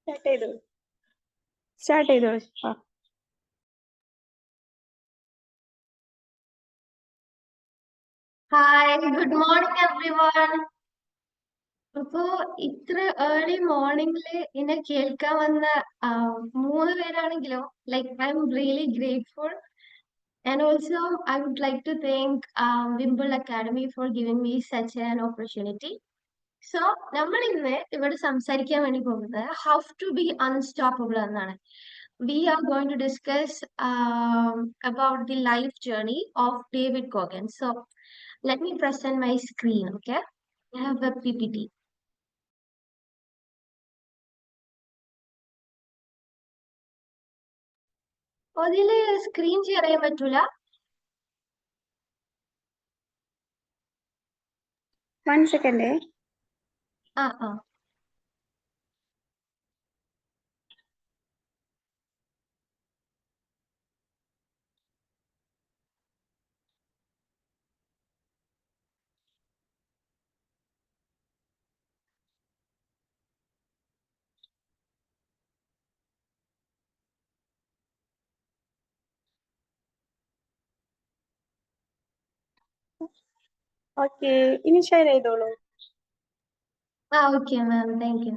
Start ചെയ്തോ. Hi, good morning everyone. അപ്പോ ഇത്ര ഏർലി മോർണിംഗില് എന്നെ കേൾക്കാൻ വന്ന 3 പേരാണെങ്കിലോ, like I am really grateful. And also, I would like to thank Wimble Academy for giving me such an opportunity. So, നമ്മൾ ഇന്ന് ഇവിടെ സംസാരിക്കാൻ വേണ്ടി പോകുന്നത് ഹൗ ടു ബി അൺസ്റ്റോപ്പബിൾ എന്നാണ്. We are going to discuss about the life journey of David Goggins. So, let me present my screen, okay? I have a PPT. അതില് screen share ചെയ്യാൻ പറ്റൂല? One second. ആ. Okay, ഇനി share ചെയ്തോളൂ. Okay ma'am, thank you.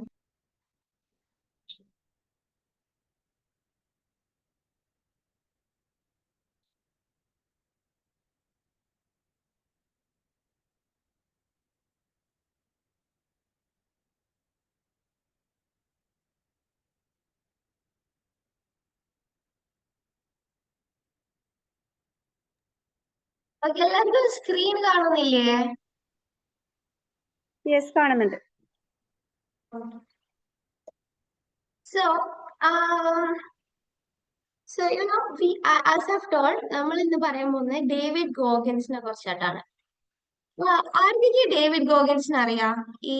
Okay, എല്ലാവർക്കും screen കാണുന്നില്ലേ? Yes, കാണുന്നുണ്ട്. So, as I've told, നമ്മൾ ഇന്ന് പറയാൻ പോകുന്നത് ഡേവിഡ് ഗോഗൻസിനെ കുറിച്ചിട്ടാണ്. ആർക്കൊക്കെ ഡേവിഡ് ഗോഗൻസിനെ അറിയാം? ഈ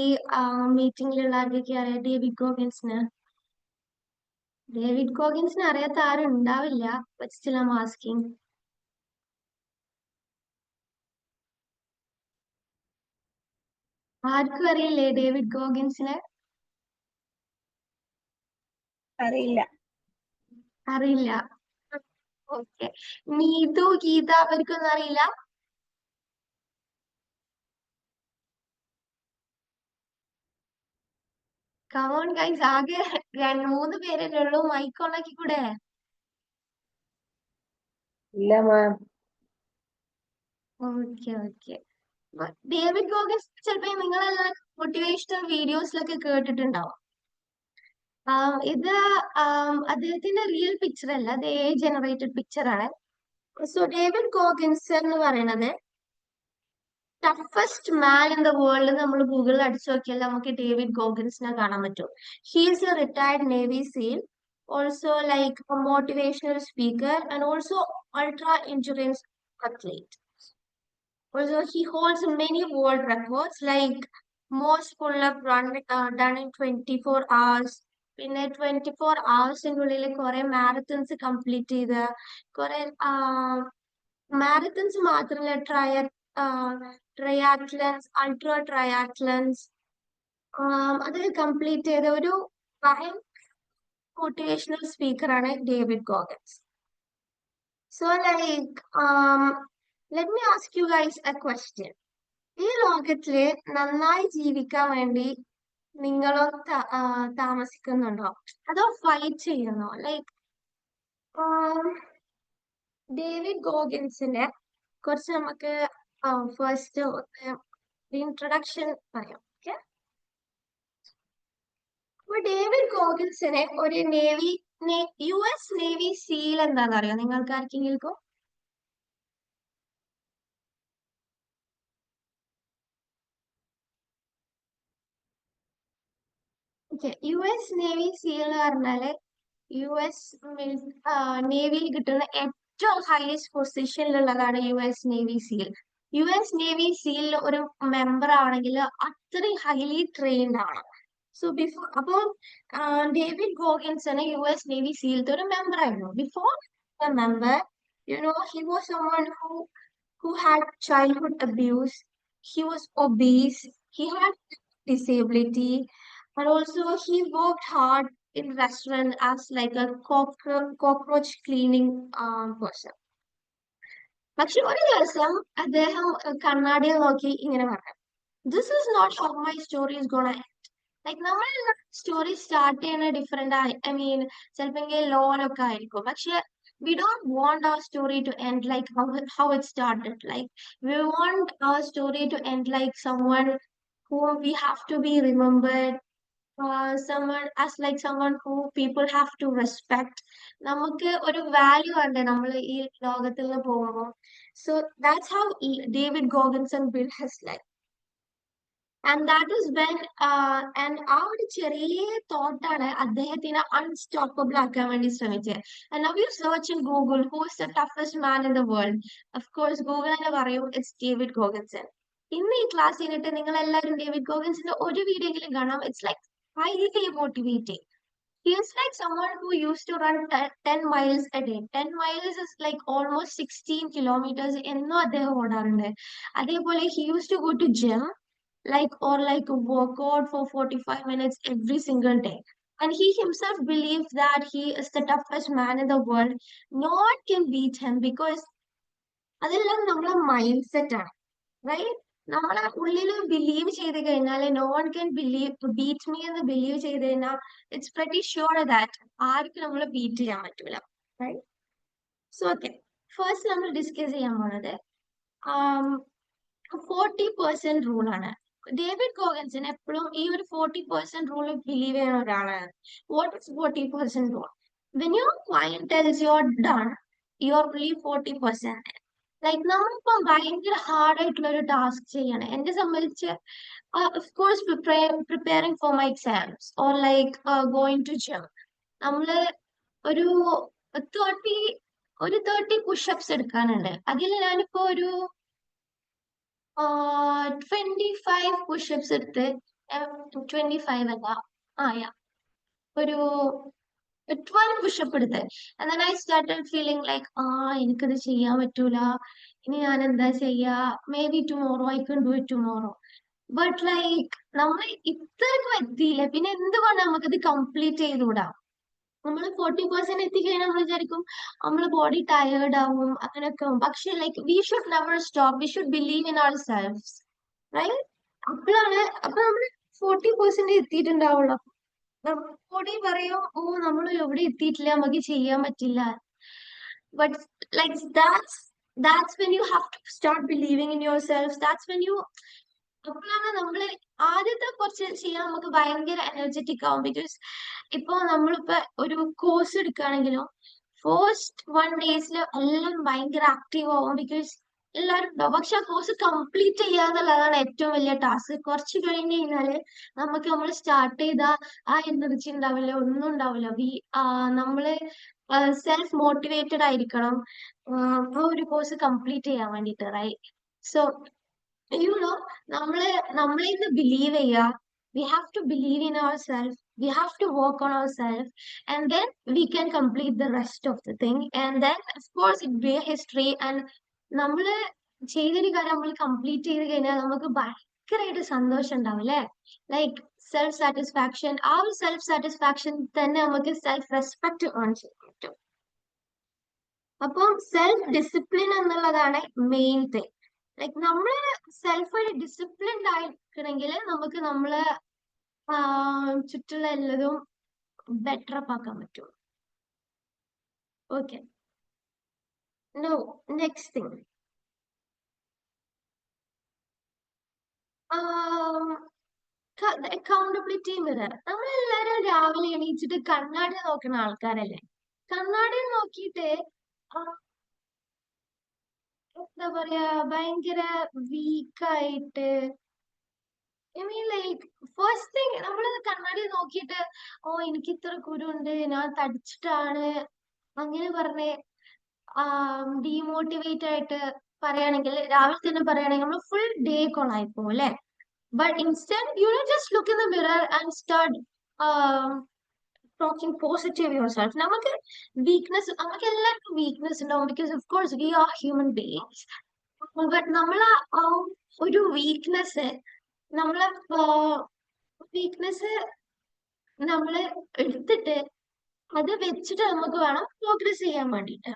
മീറ്റിംഗിലുള്ള ആർക്കൊക്കെ അറിയാം ഡേവിഡ് ഗോഗൻസിന്? ഡേവിഡ് ഗോഗൻസിനെ അറിയാത്ത ആരും ഉണ്ടാവില്ല. But still I'm asking. ആർക്കും അറിയില്ലേ ഡേവിഡ് ഗോഗൻസിനെ? അറിയില്ല. അറിയില്ല. ഓക്കെ. നീതു, ഗീത അവർക്കൊന്നും അറിയില്ല? കമോൺ ഗൈസ്, ആകെ 3 പേരല്ലേ ഉള്ളൂ. മൈക്ക് ഓണാക്കി കൂടെ? ഇല്ല മാം. ഓക്കെ. ഡേവിഡ് ഗോഗൻസ് ചിലപ്പോ നിങ്ങളെല്ലാം മോട്ടിവേഷണൽ വീഡിയോസിലൊക്കെ കേട്ടിട്ടുണ്ടാവും. ഇത് അദ്ദേഹത്തിന്റെ റിയൽ പിക്ചർ അല്ല, അത് ജനറേറ്റഡ് പിക്ചർ ആണ്. സോ ഡേവിഡ് ഗോഗൻസ് എന്ന് പറയുന്നത് toughest man in the world. നമ്മൾ ഗൂഗിളിൽ അടിച്ചു നോക്കിയാൽ നമുക്ക് ഡേവിഡ് ഗോഗൻസിനെ കാണാൻ പറ്റും. He is A retired navy seal, also like A motivational speaker and also ultra endurance athlete. Also, he holds many world records like most pull-up run done in 24 hours. പിന്നെ 24 hours-നുള്ളിൽ കുറെ മാരത്തൺസ് complete ചെയ്ത്, കുറെ മാരത്തൺസ് മാത്രമല്ല, ട്രയാത്ലൻസ്, ultra ട്രയാത്ലൻസ് അത് complete ചെയ്ത ഒരു motivational സ്പീക്കറാണ് David Goggins. So like, let me ask you guys a question. ഈ ലോകത്തില് നന്നായി ജീവിക്കാൻ വേണ്ടി നിങ്ങളോ താമസിക്കുന്നുണ്ടോ, അതോ ഫൈറ്റ് ചെയ്യുന്നോ? ലൈക്ക് ഡേവിഡ് ഗോഗൻസിനെ കുറിച്ച് നമുക്ക് ഫസ്റ്റ് ഇൻട്രൊഡക്ഷൻ പറയാം. ഓക്കെ, അപ്പൊ ഡേവിഡ് ഗോഗൻസിനെ ഒരു US നേവി സീൽ എന്താണെന്ന് അറിയാം നിങ്ങൾക്ക് ആർക്കെങ്കിലും? US നേവി സീൽ എന്ന് പറഞ്ഞാല് US നേവിയിൽ കിട്ടുന്ന ഏറ്റവും ഹയസ്റ്റ് പൊസിഷനിലുള്ളതാണ് US Navy SEAL. US Navy സീലിൽ ഒരു മെമ്പർ ആണെങ്കിൽ അത്രയും ഹൈലി ട്രെയിൻഡ് ആണ്. സോ ബിഫോർ, അപ്പോൾ ഡേവിഡ് ഗോഗൻസ് US നേവി സീലിലത്തെ ഒരു മെമ്പർ ആയിരുന്നു. Before the member, he was someone who had childhood abuse. He was obese. He had disability. And also he worked hard in restaurant as like a cockroach cleaning person. പക്ഷെ ഒരു ദിവസം അദ്ദേഹം കണ്ണാടിയിൽ നോക്കി ഇങ്ങനെ പറഞ്ഞു, this is not how my story is gonna end. Like നമ്മളെല്ലാം story start ചെയ്യുന്ന ഡിഫറെന്റ് ഐ മീൻ ചിലപ്പോൾ ലോലൊക്കെ ആയിരിക്കും, പക്ഷെ we don't want our story to end like how it started. Like we want our story to end like someone whom we have to be remembered, someone as like someone who people have to respect. നമുക്ക് ഒരു value ഉണ്ട് നമ്മൾ ഈ ലോകത്തിൽ നിന്ന് പോകുമ്പോൾ. So that's how David Goggins built his life. And that is when and ആ ഒരു ചെറിയ തോട്ടാണ് അദ്ദേഹത്തിന് അൺസ്റ്റോപ്പബിൾ ആക്കാൻ വേണ്ടി ശ്രമിച്ചത്. And now you search in Google who is the toughest man in the world. Of course Google തന്നെ പറയും it's David Goggins. ഇന്ന് ഈ ക്ലാസ് കഴിഞ്ഞിട്ട് നിങ്ങൾ എല്ലാവരും ഡേവിഡ് ഗോഗൻസിന്റെ ഒരു വീഡിയോ എങ്കിലും കാണാം. It's like highly motivating. He is like someone who used to run 10 miles a day. 10 miles is like almost 16 kilometers എന്നും അദ്ദേഹം ഓടാറുണ്ട്. അതേപോലെ he used to go to gym like or like work out for 45 minutes every single day. And he himself believes that he is the toughest man in the world. No one can beat him because അതെല്ലാം നമ്മളെ mind set ആണ്, right? നമ്മളെ ഉള്ളിൽ believe ചെയ്ത് കഴിഞ്ഞാൽ no one can beat me എന്ന് believe ചെയ്ത് കഴിഞ്ഞാൽ it's pretty sure that ആർക്കും നമ്മളെ ബീറ്റ് ചെയ്യാൻ പറ്റൂല, റൈറ്റ്? സോ ഓക്കെ, ഫസ്റ്റ് നമ്മൾ ഡിസ്കസ് ചെയ്യാൻ പോണത് 40% റൂൾ ആണ്. ഡേവിഡ് ഗോഗൻസിന് എപ്പോഴും ഈ ഒരു 40% റൂൾ ബിലീവ് ചെയ്യുന്ന ഒരാളാണ്. What is 40% rule? When your client tells you are done, you are only 40%. Like നമ്മളിപ്പം ഭയങ്കര ഹാർഡ് ആയിട്ടുള്ള ഒരു ടാസ്ക് ചെയ്യണം. എന്നെ സംബന്ധിച്ച് of course preparing for my exams or like going to gym, നമ്മള് ഒരു 30 പുഷപ്സ് എടുക്കാനുണ്ട്. അതിൽ ഞാനിപ്പോ ഒരു 25 പുഷപ്സ് എടുത്ത് 25 അല്ല ഒരു 12 പുഷപ്പ് എടുത്ത്. and then I started feeling like എനിക്കത് ചെയ്യാൻ പറ്റൂല, ഇനി ഞാൻ എന്താ ചെയ്യാ, may be tomorrow I can do it tomorrow. But like നമ്മൾ ഇത്രക്കും എത്തിയില്ല, പിന്നെ എന്തുകൊണ്ട് നമുക്കത് കംപ്ലീറ്റ് ചെയ്തുകൂടാ? നമ്മൾ 40% എത്തിക്കഴിഞ്ഞാൽ നമ്മൾ വിചാരിക്കും നമ്മളെ ബോഡി ടയേർഡ് ആവും, അങ്ങനെയൊക്കെ ആവും. പക്ഷെ like we should never stop, we should believe in ourselves, right? അപ്പൊ നമ്മൾ 40% എത്തിയിട്ടുണ്ടാവുള്ളൂ. ബോഡി പറയും നമ്മൾ എവിടെ എത്തിയിട്ടില്ല, നമുക്ക് ചെയ്യാൻ പറ്റില്ല. But like that's when you have to start believing in yourself. That's when you അപ്പോഴാണ് നമ്മള് ആദ്യത്തെ കുറച്ച് ചെയ്യാൻ നമുക്ക് ഭയങ്കര എനർജറ്റിക് ആവും. ബിക്കോസ് ഇപ്പൊ നമ്മളിപ്പോ ഒരു കോഴ്സ് എടുക്കുകയാണെങ്കിലും ഫസ്റ്റ് 1 days എല്ലാം ഭയങ്കര ആക്റ്റീവ് ആവും, ബിക്കോസ് എല്ലാവരും ഉണ്ടാവും. പക്ഷെ ആ കോഴ്സ് കംപ്ലീറ്റ് ചെയ്യാന്നുള്ളതാണ് ഏറ്റവും വലിയ ടാസ്ക്. കുറച്ച് കഴിഞ്ഞ് കഴിഞ്ഞാല് നമുക്ക് നമ്മൾ സ്റ്റാർട്ട് ചെയ്ത ആ എനർജി ഉണ്ടാവില്ല, ഒന്നും ഉണ്ടാവില്ല. നമ്മള് സെൽഫ് മോട്ടിവേറ്റഡ് ആയിരിക്കണം ആ ഒരു കോഴ്സ് കംപ്ലീറ്റ് ചെയ്യാൻ വേണ്ടിട്ട്, റൈറ്റ്? സോ നമ്മളെ ഇന്ന് ബിലീവ് ചെയ്യുക. We have to believe in ourselves. We have to work on ourselves, and then we can complete the rest of the thing. And then, of course, it be a history. And നമ്മള് ചെയ്തൊരു കാര്യം നമ്മൾ complete ചെയ്ത് കഴിഞ്ഞാൽ നമുക്ക് ഭയങ്കരമായിട്ട് സന്തോഷം ഉണ്ടാവും, അല്ലെ? Like self satisfaction. ആ ഒരു സെൽഫ് സാറ്റിസ്ഫാക്ഷൻ തന്നെ നമുക്ക് സെൽഫ് റെസ്പെക്ട് ഏൺ ചെയ്യാൻ പറ്റും. അപ്പം സെൽഫ് ഡിസിപ്ലിൻ എന്നുള്ളതാണ് മെയിൻ തിങ്. ലൈക്ക് നമ്മള് സെൽഫായിട്ട് ഡിസിപ്ലിൻഡ് ആയിരിക്കണമെങ്കിൽ നമുക്ക് നമ്മളെ ചുറ്റുള്ള എല്ലാതും ബെറ്റർ അപ്പ് ആക്കാൻ പറ്റും. Okay, next thing, accountability mirror. നമ്മളെല്ലാരും രാവിലെ എണീച്ചിട്ട് കണ്ണാടി നോക്കുന്ന ആൾക്കാരല്ലേ? കണ്ണാടി നോക്കിയിട്ട് എന്താ പറയാ, ഭയങ്കര വീക്കായിട്ട്, I mean like first thing നമ്മൾ കണ്ണാടി നോക്കിയിട്ട് എനിക്ക് ഇത്ര കുരുണ്ട്, ഞാൻ തടിച്ചിട്ടാണ്, അങ്ങനെ പറഞ്ഞ് ഡീമോട്ടിവേറ്റ് ആയിട്ട് പറയുകയാണെങ്കിൽ, രാവിലെ തന്നെ പറയുകയാണെങ്കിൽ നമ്മൾ ഫുൾ ഡേ കൊളായി പോകും, അല്ലെ? But instead just look in the mirror and start talking positive yourself. നമുക്ക് എല്ലാവർക്കും വീക്ക്നെസ് ഉണ്ടാവും, because of course we are human beings. But നമ്മളെ ഒരു വീക്ക്നെസ് നമ്മൾ എടുത്തിട്ട് അത് വെച്ചിട്ട് നമുക്ക് വേണം പ്രോഗ്രസ് ചെയ്യാൻ വേണ്ടിയിട്ട്.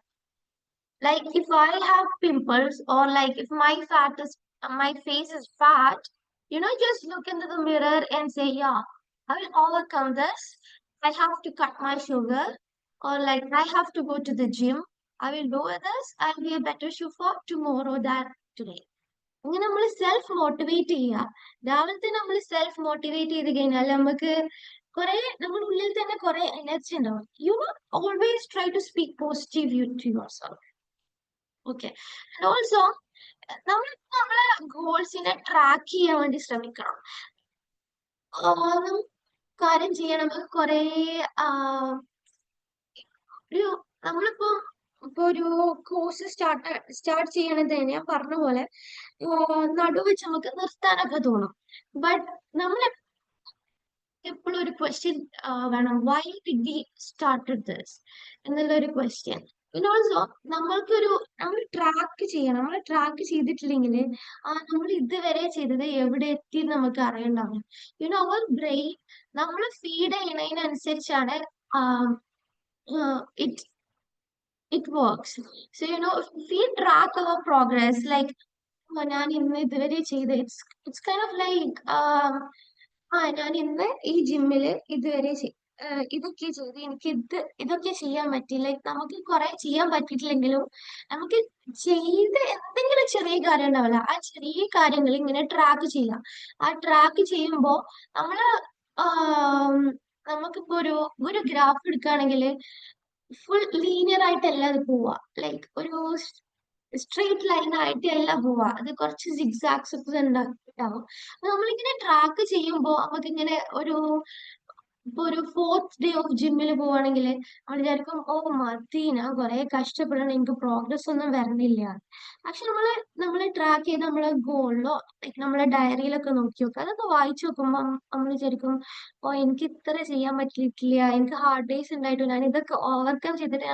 Like if I have pimples or like if my face is fat, just look into the mirror and say, yeah, I will overcome this. I have to cut my sugar, or like I have to go to the gym. I will do this. I'll be a better shoe for tomorrow than today. അങ്ങനെ നമ്മൾ self motivate ചെയ്യുക. രാവിലത്തെ നമ്മൾ self motivate ചെയ്ത് കഴിഞ്ഞാൽ നമുക്ക് കുറെ നമ്മുടെ ഉള്ളിൽ തന്നെ കുറെ എനർജി ഉണ്ടാവും. Always try to speak positive to yourself. Okay. And also നമ്മൾ നമ്മളെ ഗോൾസിനെ ട്രാക്ക് ചെയ്യാൻ വേണ്ടി ശ്രമിക്കണം. കാര്യം ചെയ്യണം. കുറെ ഒരു നമ്മളിപ്പോ ഒരു കോഴ്സ് സ്റ്റാർട്ട് ചെയ്യണത് ഞാൻ പറഞ്ഞ പോലെ നടുവെച്ച് നമുക്ക് നിർത്താനൊക്കെ തോന്നും. ബട്ട് നമ്മൾ എപ്പോഴും ഒരു ക്വസ്റ്റ്യൻ വേണം, why did we started this എന്നുള്ള ഒരു ക്വസ്റ്റ്യൻ. പിന്നെ ഓൾസോ നമ്മൾ ട്രാക്ക് ചെയ്യണം. നമ്മൾ ട്രാക്ക് ചെയ്തിട്ടില്ലെങ്കിൽ നമ്മൾ ഇതുവരെ ചെയ്തത് എവിടെ എത്തി നമുക്ക് അറിയണ്ടാവും. അവർ ബ്രെയിൻ നമ്മൾ feed ചെയ്യണതിനനുസരിച്ചാണ് it works. So, if we track our progress, like, ഞാൻ ഇന്ന് ഇതുവരെ ചെയ്ത് it's kind of like, ഞാൻ ഇന്ന് ഈ ജിമ്മില് ഇതുവരെ ഇതൊക്കെ ചെയ്ത് എനിക്ക് ഇതൊക്കെ ചെയ്യാൻ പറ്റി. ലൈക്ക് നമുക്ക് കുറെ ചെയ്യാൻ പറ്റിയിട്ടില്ലെങ്കിലും നമുക്ക് ചെയ്ത് എന്തെങ്കിലും ചെറിയ കാര്യം ഉണ്ടാവില്ല, ആ ചെറിയ കാര്യങ്ങൾ ഇങ്ങനെ ട്രാക്ക് ചെയ്യാം. ആ ട്രാക്ക് ചെയ്യുമ്പോ നമ്മള് നമുക്കിപ്പോ ഒരു ഗ്രാഫ് എടുക്കുകയാണെങ്കിൽ ഫുൾ ലീനിയർ ആയിട്ടല്ല അത് പോവാ. ലൈക്ക് ഒരു സ്ട്രെയിറ്റ് ലൈൻ ആയിട്ടല്ല പോവാ. അത് കുറച്ച് സിഗ്സാക്സ് ഒക്കെ ഉണ്ടാവും. നമ്മളിങ്ങനെ ട്രാക്ക് ചെയ്യുമ്പോ നമുക്കിങ്ങനെ ഇപ്പൊ ഒരു 4th ഡേ ഓഫ് ജിമ്മിൽ പോവാണെങ്കിൽ നമ്മൾ വിചാരിക്കും, ഓ മതി, ഞാൻ കുറെ കഷ്ടപ്പെടണം, എനിക്ക് പ്രോഗ്രസ് ഒന്നും വരണില്ല. പക്ഷെ നമ്മള് ട്രാക്ക് ചെയ്ത് നമ്മളെ ഗോളിലോ നമ്മളെ ഡയറിയിലൊക്കെ നോക്കി നോക്കുക. അതൊക്കെ വായിച്ചു നോക്കുമ്പോൾ നമ്മൾ വിചാരിക്കും, ഓ എനിക്ക് ഇത്ര ചെയ്യാൻ പറ്റിയിട്ടില്ല, എനിക്ക് ഹാർഡ് ഡേയ്സ് ഉണ്ടായിട്ടും ഞാൻ ഇതൊക്കെ ഓവർകം ചെയ്തിട്ട്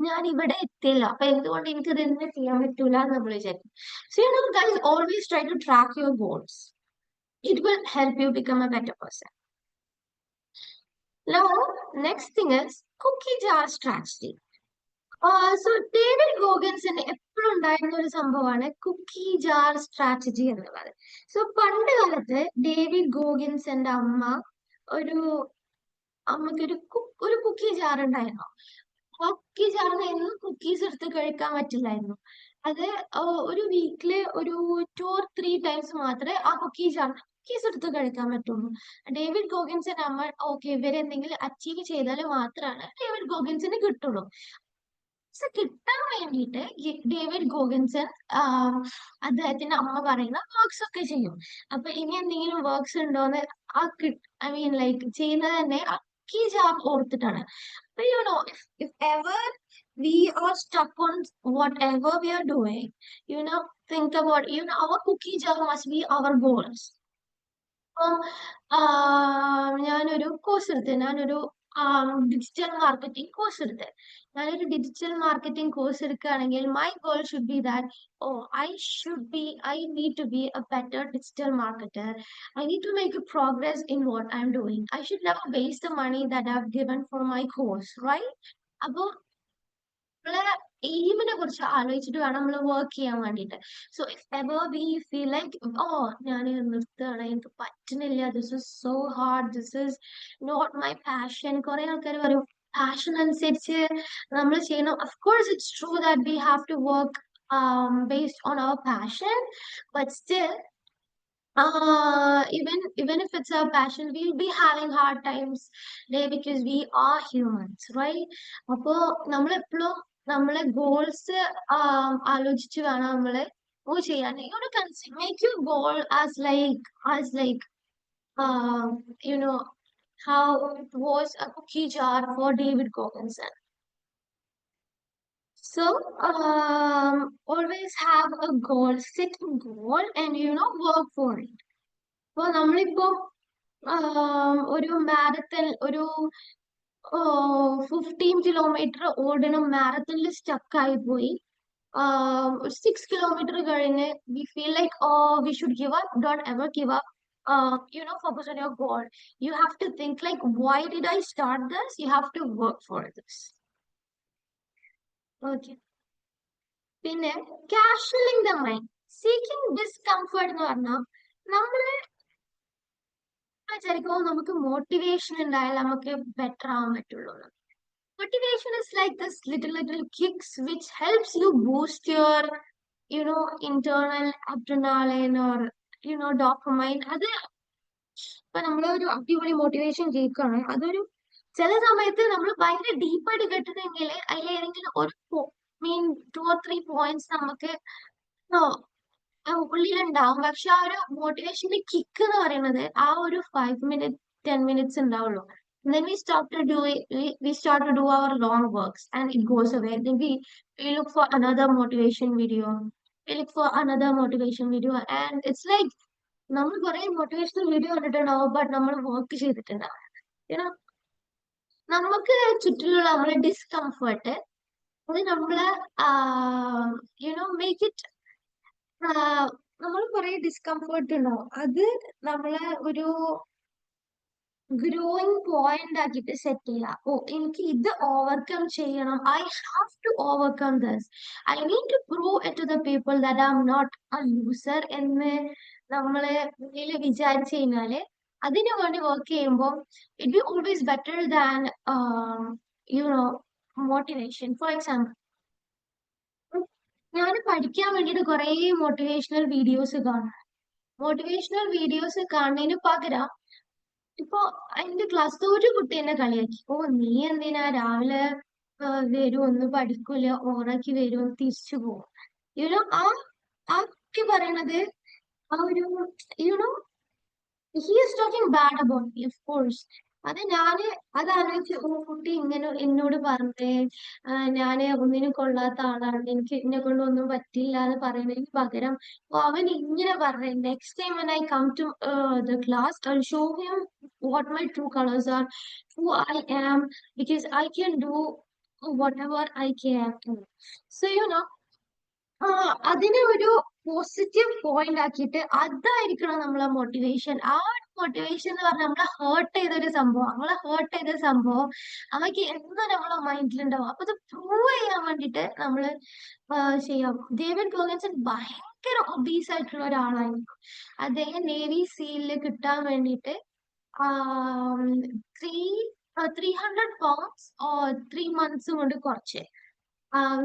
ഞാൻ ഇവിടെ എത്തില്ല, അപ്പൊ എന്തുകൊണ്ട് എനിക്ക് ഇതൊന്നും ചെയ്യാൻ പറ്റൂല എന്ന് നമ്മൾ വിചാരിക്കും. So guys, always try to track your goals. It will help you become a better person. Now, next thing is cookie jar strategy. So David ഗോഗൻസിന് എപ്പോഴും ഉണ്ടായിരുന്ന ഒരു സംഭവമാണ് കുക്കി ജാർ സ്ട്രാറ്റജി എന്നുള്ളത്. സോ പണ്ട് കാലത്ത് ഡേവിഡ് ഗോഗൻസിന്റെ അമ്മയ്ക്കൊരു ഒരു കുക്കി ജാർ ഉണ്ടായിരുന്നു. ആ കുക്കി ജാറിന് എന്നും കുക്കീസ് എടുത്ത് കഴിക്കാൻ പറ്റില്ലായിരുന്നു. അത് ഒരു വീക്കില് ഒരു 2 or 3 ടൈംസ് മാത്രമേ ആ കുക്കീസ് എടുത്ത് കഴിക്കാൻ പറ്റുള്ളൂ. ഡേവിഡ് ഗോഗൻസിന്റെ അമ്മ, ഓക്കെ, ഇവരെന്തെങ്കിലും അച്ചീവ് ചെയ്താൽ മാത്രമാണ് ഡേവിഡ് ഗോഗൻസിന് കിട്ടുള്ളൂ. കിട്ടാൻ വേണ്ടിയിട്ട് ഡേവിഡ് ഗോഗൻസൺ അദ്ദേഹത്തിന്റെ അമ്മ പറയുന്ന വർക്ക്സ് ഒക്കെ ചെയ്യും. അപ്പൊ ഇനി എന്തെങ്കിലും വർക്ക്സ് ഉണ്ടോന്ന് ഐ മീൻ ലൈക്ക് ചെയ്യുന്നത് തന്നെ കീ ജാർ ഓർത്തിട്ടാണ്. അപ്പൊ if ever we are stuck on whatever we are doing, think about, our cookie jar must be our goals. അപ്പം ഞാനൊരു കോഴ്സ് എടുത്ത് ഞാനൊരു ഡിജിറ്റൽ മാർക്കറ്റിംഗ് കോഴ്സ് എടുത്ത് ഞാനൊരു ഡിജിറ്റൽ മാർക്കറ്റിംഗ് കോഴ്സ് എടുക്കുകയാണെങ്കിൽ my goal should be that, I need to be a better digital marketer. I need to make a progress in what I'm doing. I should never waste the money that I've given for my course, right? അപ്പൊ നമ്മളെ എയിമിനെ കുറിച്ച് ആലോചിച്ചിട്ട് വേണം നമ്മൾ work ചെയ്യാൻ വേണ്ടിയിട്ട്. So if ever we feel like, ഞാൻ നിർത്തുകയാണ്, എനിക്ക് പറ്റുന്നില്ല, this is so hard, this is not my passion. കുറെ ആൾക്കാർ പറയും പാഷൻ അനുസരിച്ച് നമ്മൾ ചെയ്യണം. Of course it's true that we have to work based on our passion, but still, even if it's our passion, we'll be having hard times there because we are humans, right? അപ്പോ നമ്മളെപ്പോഴും നമ്മളെ goals ആലോചിച്ച് വേണം നമ്മള് ചെയ്യാൻ. Make you goal as like how it was a cookie jar for David Goggins. So, always have a goal, set a goal and work for it. അപ്പൊ നമ്മളിപ്പോ ഒരു മാരത്തൺ ഒരു 15 കിലോമീറ്റർ ഓടണം, മാരത്തണിൽ സ്റ്റക്ക് ആയി പോയി. 6 കിലോമീറ്റർ കഴിഞ്ഞ് V feel like we should give up. Don't ever give up. focus on your goal. You have to think like, why did I start this? You have to work for this. Okay. പിന്നെ കാഷ്വലിംഗ് the mind, seeking discomfort എന്ന് പറഞ്ഞാൽ നമ്മള് വിചാരിക്കുമ്പോൾ നമുക്ക് motivation ഉണ്ടായാൽ നമുക്ക് better ആവാൻ പറ്റുള്ളൂ. Motivation is like this little kicks which helps you boost your, internal adrenaline or, dopamine. അത് ഇപ്പൊ നമ്മളൊരു അടിപൊളി മോട്ടിവേഷൻ കേൾക്കുകയാണ്, അതൊരു ചില സമയത്ത് നമ്മൾ ഭയങ്കര ഡീപ്പായിട്ട് കേട്ടിട്ടുണ്ടെങ്കിൽ അതിലേതെങ്കിലും ഒരു മീൻ 2 or 3 points നമുക്ക് ഉള്ളിലുണ്ടാവും. പക്ഷെ ആ ഒരു മോട്ടിവേഷന്റെ കിക്ക് എന്ന് പറയുന്നത് ആ ഒരു 5 minutes 10 minutes ഉണ്ടാവുള്ളൂ. And then we start to do our long works and it goes away. Then we look for another motivation video. We look for another motivation video and it's like നമ്മൾ കുറെ motivational video കണ്ടിട്ടുണ്ടാവും, but നമ്മൾ work ചെയ്തിട്ടുണ്ടാവും. You know നമുക്ക് ചുറ്റിലുള്ള നമ്മളെ discomfort അത് നമ്മള് make it, നമ്മൾ കുറെ ഡിസ്കംഫർട്ട് ഉണ്ടാവും, അത് നമ്മളെ ഒരു ഗ്രോയിങ് പോയിന്റ് ആക്കിയിട്ട് സെറ്റ് ചെയ്യുക. ഓ, എനിക്ക് ഇത് ഓവർകം ചെയ്യണം, I have to overcome this, I need to prove to the people that I am not a loser എന്ന് നമ്മള് ഉള്ളിൽ വിചാരിച്ചു കഴിഞ്ഞാല് അതിനു വേണ്ടി വർക്ക് ചെയ്യുമ്പോൾ it be always better than motivation. For example, ഞാൻ പഠിക്കാൻ വേണ്ടിയിട്ട് കുറെ മോട്ടിവേഷണൽ വീഡിയോസ് കാണും. മോട്ടിവേഷണൽ വീഡിയോസ് കാണുന്നതിന് പകരം ഇപ്പൊ എന്റെ ക്ലാസ്സിൽ ഒരു കുട്ടി എന്നെ കളിയാക്കി, ഓ നീ എന്തിനാ രാവിലെ വരും, ഒന്നും പഠിക്കൂല, ഓറാക്കി വരും, തിരിച്ചു പോകും. ആ കുട്ടി പറയണത് ആ ഒരു you know he is talking bad about me, of course. അതാലോചിച്ച് ഓ കുട്ടി ഇങ്ങനെ എന്നോട് പറഞ്ഞേ, ഞാന് ഒന്നിനും കൊള്ളാത്ത ആളാണ്, എനിക്ക് എന്നെ കൊണ്ട് ഒന്നും പറ്റില്ല എന്ന് പറയുന്നതിന് പകരം അവൻ ഇങ്ങനെ പറഞ്ഞേ, next time when I come to the class I'll show him what my true colors are, who I am, because I can do whatever I can. So അതിനെ ഒരു പോസിറ്റീവ് പോയിന്റ് ആക്കിയിട്ട് അതായിരിക്കണം നമ്മളെ മോട്ടിവേഷൻ. ആ ഒരു മോട്ടിവേഷൻ എന്ന് പറഞ്ഞാൽ നമ്മളെ ഹേർട്ട് ചെയ്തൊരു സംഭവം, അവർക്ക് എന്തോ നമ്മളെ മൈൻഡിലുണ്ടാവും. അപ്പൊ അത് പ്രൂവ് ചെയ്യാൻ വേണ്ടിയിട്ട് നമ്മള് ചെയ്യാം. ഡേവിഡ് ഗോഗൻസൺ ഭയങ്കര ഒബീസ് ആയിട്ടുള്ള ഒരാളായിരിക്കും. അദ്ദേഹം നേവി സീലിൽ കിട്ടാൻ വേണ്ടിയിട്ട് 300 pounds 3 months കൊണ്ട് കുറച്ച്.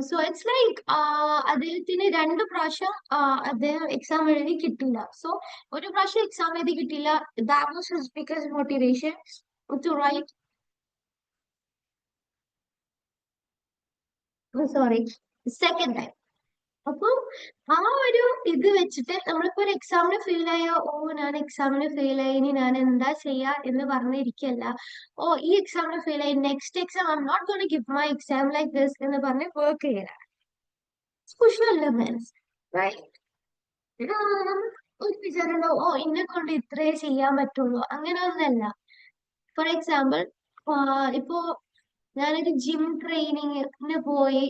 സോ ഇറ്റ്സ് ലൈക്ക് അദ്ദേഹത്തിന് 2 പ്രാവശ്യം അദ്ദേഹം എക്സാം എഴുതി കിട്ടില്ല. സോ ഒരു പ്രാവശ്യം എക്സാം എഴുതി കിട്ടില്ല, that was his biggest motivation to write. Sorry, second time. അപ്പൊ ആ ഒരു ഇത് വെച്ചിട്ട് നമ്മളിപ്പോ ഒരു എക്സാമിന് ഫെയിൽ ആയ, ഓ ഞാൻ എക്സാമിന് ഫെയിൽ ആയി, ഇനി ഞാൻ എന്താ ചെയ്യാ എന്ന് പറഞ്ഞിരിക്കല്ല. ഓ ഈ എക്സാമിന് ഫെയിൽ ആയി, next exam I am not going to give my exam like this എന്ന് പറഞ്ഞ് വർക്ക് ചെയ്യണം. Push your limits, right? ഒരു വിചാരമുണ്ടോ, ഓ എന്നെ കൊണ്ട് ഇത്രേ ചെയ്യാൻ പറ്റുള്ളൂ, അങ്ങനെ ഒന്നല്ല. ഫോർ എക്സാമ്പിൾ, ഇപ്പോ ഞാനൊരു ജിം ട്രെയിനിങ്ങിന് പോയി,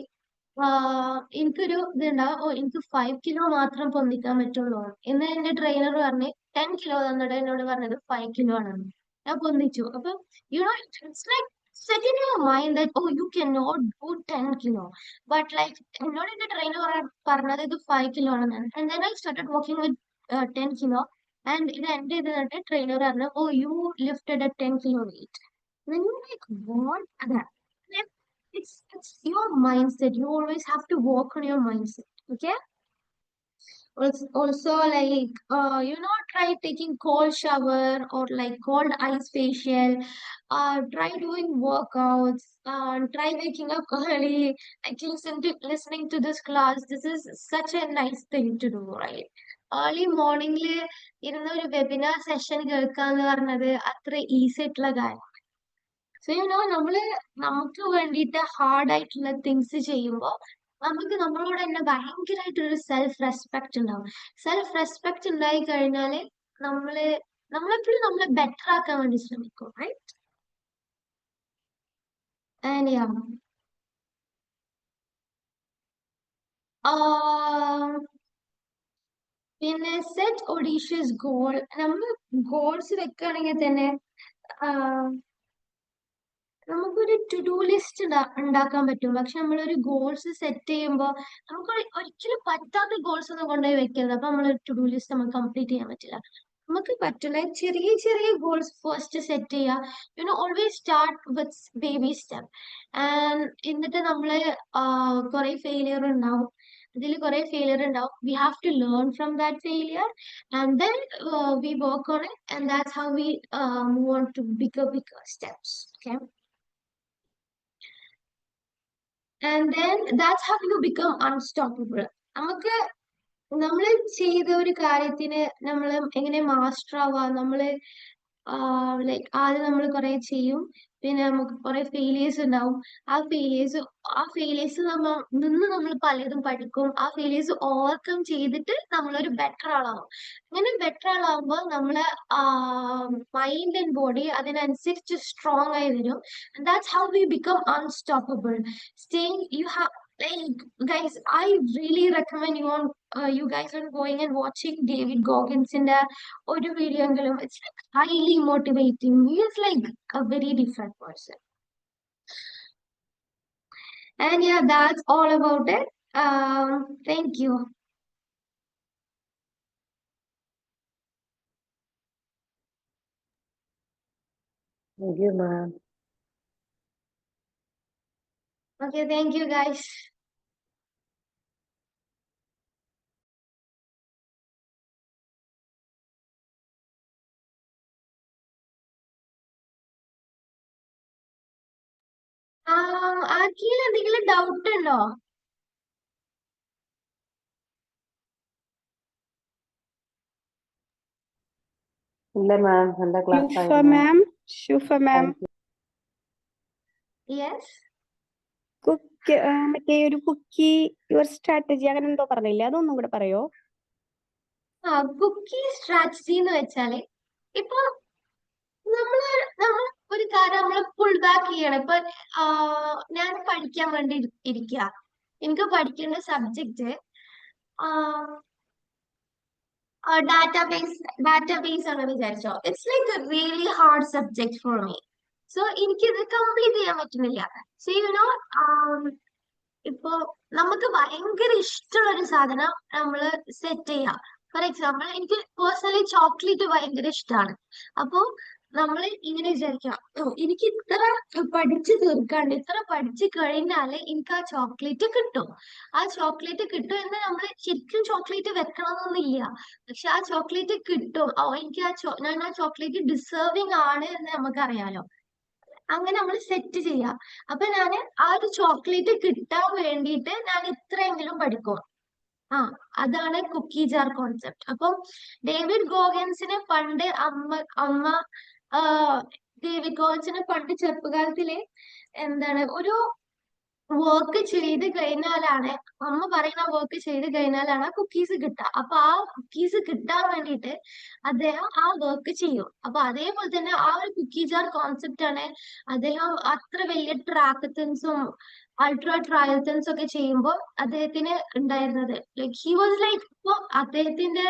എനിക്കൊരു ഇതുണ്ടാവും, ഓ എനിക്ക് 5 kilo മാത്രം പൊന്തിക്കാൻ പറ്റുള്ളൂ എന്ന് എന്റെ ട്രെയിനർ പറഞ്ഞ് 10 kilo തന്നിട്ട് എന്നോട് പറഞ്ഞത് 5 kilo ആണെന്ന്. ഞാൻ പൊന്തിച്ചു. അപ്പൊ it's like set in your mind that oh you cannot do 10 kilo, but like എന്നോട് എന്റെ ട്രെയിനർ പറഞ്ഞത് ഇത് 5 kilo ആണെന്ന്. and then I started walking with 10 kilo, and ഇത് എന്റെ ഇത് കണ്ടിട്ട് ട്രെയിനർ പറഞ്ഞു, oh you lifted a 10 kilo weight. then you're like, what? that it's your mindset. You always have to work on your mindset. Okay. Also like try taking cold shower or like cold ice facial. Try doing workouts. Try waking up early. Like listening to this class. This is such a nice thing to do, right? Early morning ഇരുന്ന ഒരു webinar session കേൾക്കാന്ന് പറഞ്ഞത് അത്ര easy ആയിട്ടുള്ള കാര്യം. So നമ്മള് നമുക്ക് വേണ്ടിയിട്ട് hard ആയിട്ടുള്ള തിങ്സ് ചെയ്യുമ്പോൾ നമുക്ക് നമ്മളോട് തന്നെ ഭയങ്കരമായിട്ടൊരു സെൽഫ് റെസ്പെക്ട് ഉണ്ടാവും. സെൽഫ് റെസ്പെക്ട് ഉണ്ടായി കഴിഞ്ഞാല് നമ്മളെപ്പോഴും നമ്മളെ ബെറ്റർ ആക്കാൻ വേണ്ടി ശ്രമിക്കും, റൈറ്റ്? ആൻഡ് പിന്നെ സെറ്റ് ഒഡീഷ്യസ് ഗോൾ. നമ്മൾ ഗോൾസ് വെക്കുകയാണെങ്കിൽ തന്നെ നമുക്കൊരു ടു ഡു ലിസ്റ്റ് ഉണ്ടാക്കാൻ പറ്റും. പക്ഷെ നമ്മളൊരു ഗോൾസ് സെറ്റ് ചെയ്യുമ്പോൾ നമുക്ക് ഒരിക്കലും പറ്റാത്ത ഗോൾസ് ഒന്നും കൊണ്ടുപോയി വെക്കരുത്. അപ്പൊ നമ്മളൊരു ടു ഡു ലിസ്റ്റ് നമുക്ക് കംപ്ലീറ്റ് ചെയ്യാൻ പറ്റില്ല. നമുക്ക് പറ്റുന്ന ചെറിയ ചെറിയ ഗോൾസ് ഫസ്റ്റ് സെറ്റ് ചെയ്യുക. Always start with baby step. And എന്നിട്ട് നമ്മള് കുറെ ഫെയിലിയർ ഉണ്ടാവും. അതിൽ കുറെ ഫെയിലിയർ ഉണ്ടാവും. We have to learn from that failure and then we work on it and that's how we move on to bigger steps. Okay. And then that's how you become unstoppable. നമുക്ക് നമ്മൾ ചെയ്ത ഒരു കാര്യത്തിന് നമ്മൾ എങ്ങനെ master ആവാ. നമ്മള് like ആദ്യം നമ്മൾ കുറെ ചെയ്യും, പിന്നെ നമുക്ക് കുറെ ഫെയിലിയേഴ്സ് ഉണ്ടാവും. ആ ഫെയിലിയേഴ്സ് നമ്മൾ പലതും പഠിക്കും. ആ ഫെയിലിയേഴ്സ് ഓവർകം ചെയ്തിട്ട് നമ്മളൊരു ബെറ്റർ ആളാവും. അങ്ങനെ ബെറ്റർ ആളാവുമ്പോൾ നമ്മളെ മൈൻഡ് ആൻഡ് ബോഡി അതിനനുസരിച്ച് സ്ട്രോങ് ആയി വരും. That's how we become unstoppable. Staying, you have, like, guys, I really recommend you guys are going and watching David Goggins in the audio video. It's like highly motivating. He is like a very different person. And yeah, that's all about it. Thank you. Thank you, ma'am. Okay, thank you, guys. ആർക്കെങ്കിലും എന്തെങ്കിലും doubt ഉണ്ടോ? ഇല്ല മാം, നല്ല class ഷുഫ ആയിരുന്നു. മാം, ഷുഫ മാം, yes. മറ്റേ ഒരു Kuki your strategy അങ്ങനെ എന്തോ പറഞ്ഞില്ലേ, അതൊന്നും കൂടെ പറയോ? കുക്കി സ്ട്രാറ്റജി എന്ന് വെച്ചാല് ഇപ്പൊ നമ്മൾ ഒരു കാര്യം നമ്മൾ പുൾ ബാക്ക് ചെയ്യണം. ഇപ്പൊ ഞാൻ പഠിക്കാൻ വേണ്ടി ഇരിക്കുക. എനിക്ക് പഠിക്കേണ്ട സബ്ജക്റ്റ് ഡാറ്റാബേസ് ആണെന്ന് വിചാരിച്ചോ. It's like A really hard subject for me. So എനിക്കിത് കംപ്ലീറ്റ് ചെയ്യാൻ പറ്റുന്നില്ല. സോ ഇപ്പൊ നമുക്ക് ഭയങ്കര ഇഷ്ടമുള്ള ഒരു സാധനം നമ്മൾ സെറ്റ് ചെയ്യാം. ഫോർ എക്സാമ്പിൾ, എനിക്ക് പേഴ്സണലി ചോക്ലേറ്റ് ഭയങ്കര ഇഷ്ടമാണ്. അപ്പൊ നമ്മൾ ഇങ്ങനെ വിചാരിക്കാം, എനിക്ക് ഇത്ര പഠിച്ചു തീർക്കാണ്ട്, ഇത്ര പഠിച്ചു കഴിഞ്ഞാല് എനിക്ക് ആ ചോക്ലേറ്റ് കിട്ടും. ആ ചോക്ലേറ്റ് കിട്ടും എന്ന് നമ്മൾ ശരിക്കും ചോക്ലേറ്റ് വെക്കണമെന്നൊന്നുമില്ല. പക്ഷെ ആ ചോക്ലേറ്റ് കിട്ടും. എനിക്ക് ഞാൻ ആ ചോക്ലേറ്റ് ഡിസേർവിങ് ആണ് എന്ന് നമുക്കറിയാലോ. അങ്ങനെ നമ്മൾ സെറ്റ് ചെയ്യാം. അപ്പൊ ഞാൻ ആ ഒരു ചോക്ലേറ്റ് കിട്ടാൻ വേണ്ടിയിട്ട് ഞാൻ ഇത്രയെങ്കിലും പഠിക്കും. അതാണ് കുക്കി ജാർ കോൺസെപ്റ്റ്. അപ്പം ഡേവിഡ് ഗോഗൻസിന് പണ്ട് അമ്മ ഡേവിഡ് ഗോഗൻസിന് പണ്ട് ചെറുപ്പകാലത്തില് എന്താണ് ഒരു വർക്ക് ചെയ്ത് കഴിഞ്ഞാലാണ്, അമ്മ പറയുന്ന വർക്ക് ചെയ്ത് കഴിഞ്ഞാലാണ് ആ കുക്കീസ് കിട്ടുക. അപ്പൊ ആ കുക്കീസ് കിട്ടാൻ വേണ്ടിയിട്ട് അദ്ദേഹം ആ വർക്ക് ചെയ്യും. അപ്പൊ അതേപോലെ തന്നെ ആ ഒരു കുക്കി ജാർ കോൺസെപ്റ്റ് ആണ് അദ്ദേഹം അത്ര വലിയ ട്രാക്കത്തൻസും അൾട്രാ ട്രയൽത്തൻസ് ഒക്കെ ചെയ്യുമ്പോൾ അദ്ദേഹത്തിന് ഉണ്ടായിരുന്നത്. ലൈക്ക് ഹി വാസ് ലൈക്ക്, ഇപ്പൊ അദ്ദേഹത്തിന്റെ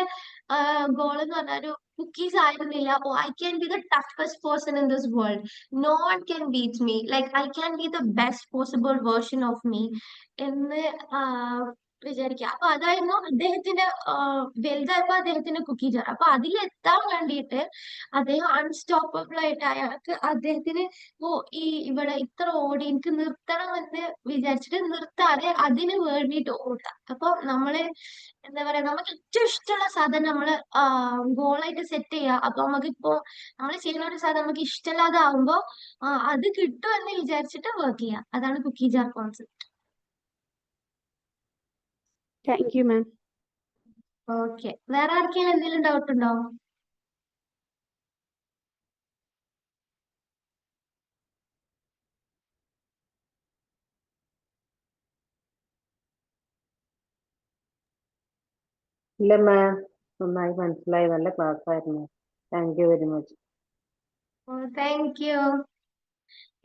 ഗോൾ എന്ന് പറഞ്ഞ ഒരു കുക്കീസ് ആയിരുന്നില്ല. I can be the toughest person in this world. No one can beat me. Like, I can be the best possible version of me എന്ന് വിചാരിക്കുക. അപ്പൊ അതായിരുന്നു അദ്ദേഹത്തിന്റെ വലുതായപ്പോ അദ്ദേഹത്തിന്റെ കുക്കി ജാർ. അപ്പൊ അതിലെത്താൻ വേണ്ടിയിട്ട് അദ്ദേഹം അൺസ്റ്റോപ്പബിൾ ആയിട്ട് അദ്ദേഹത്തിന് ഇവിടെ ഇത്ര ഓടി എനിക്ക് നിർത്തണം എന്ന് വിചാരിച്ചിട്ട് നിർത്താതെ അതിന് വേണ്ടിയിട്ട് ഓടുക. അപ്പൊ നമ്മള് എന്താ പറയാ, നമുക്ക് ഏറ്റവും ഇഷ്ടമുള്ള സാധനം നമ്മള് ഗോളായിട്ട് സെറ്റ് ചെയ്യുക. അപ്പൊ നമുക്കിപ്പോ നമ്മൾ ചെയ്യുന്ന ഒരു സാധനം നമുക്ക് ഇഷ്ടമല്ലാതെ ആവുമ്പോ അത് കിട്ടും എന്ന് വിചാരിച്ചിട്ട് വർക്ക് ചെയ്യുക. അതാണ് cookie jar concept. Thank you ma'am. Okay, വേറെ ആർക്കെങ്കിലും എന്തെങ്കിലും ഡൗട്ട് ഉണ്ടോ? ഇല്ല മാം, നന്നായി മനസ്സിലായി. നല്ല ക്ലാസ് ആയിരുന്നു. Thank you very much. Thank you.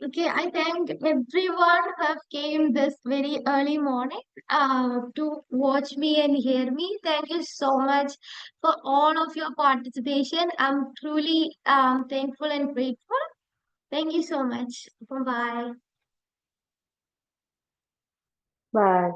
Okay, I thank everyone who have came this very early morning to watch me and hear me. Thank you so much for all of your participation. I'm truly thankful and grateful. Thank you so much. Bye-bye. Bye.